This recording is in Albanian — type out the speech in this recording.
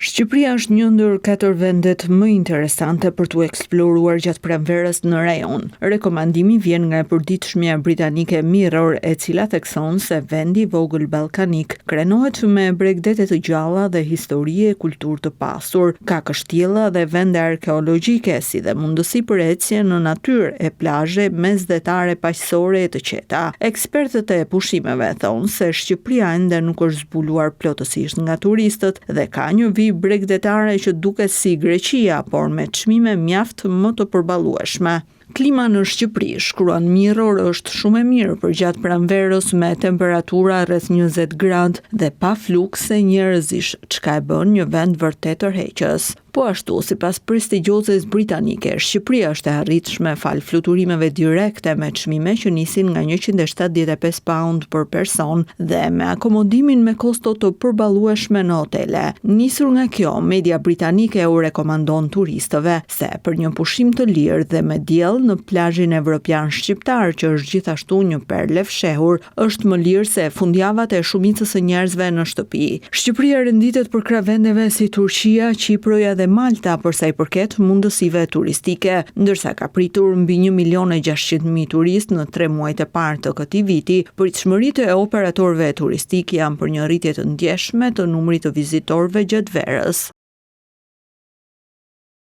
Shqipëria është një ndër 4 vendet më interesante për t'u eksploruar gjatë pranverës në rajon. Rekomandimi vjen nga e përditshmja britanike Mirror, e cila thekson se vendi i vogël ballkanik krenohet me bregdete të gjalla dhe histori e kulturë të pasur, ka kështjella dhe vende arkeologjike, si dhe mundësi për ecje në natyrë e plazhe mesdhetare paqësore e të qeta. Ekspertët e pushimeve thonë se Shqipëria ende nuk është zbuluar plotësisht nga turistët dhe ka një vijë bregdetare që duket si Greqia, por me çmime mjaft më të përballueshme. Klima në Shqipëri, shkruan Mirror, është shumë e mirë për gjatë pranverës me temperatura rreth 20 gradë dhe pa flukse njerëzish, çka e bën një vend vërtet tërheqës. Po ashtu, sipas prestigjozes britanike, Shqipëria është e arritshme fal fluturimeve direkte me çmime që nisin nga 175 pound për person dhe me akomodimin me kosto të përballueshme në hotele. Nisur nga kjo, media britanike u rekomandon turistëve se për një pushim të lirë dhe me diell në plazhin evropian shqiptar, që është gjithashtu një perle fshehur, është më lirë se fundjavat e shumicës së njerëzve në shtëpi. Shqipëria renditet për krah vendeve si Turqia, Qipëroja dhe Malta për sa i përket mundësive turistike, ndërsa ka pritur mbi 1.600.000 turistë në 3 muajt e parë të këtij viti. Pritshmëritë e operatorëve turistik janë për një rritje të ndjeshme të numrit të vizitorëve gjatë verës.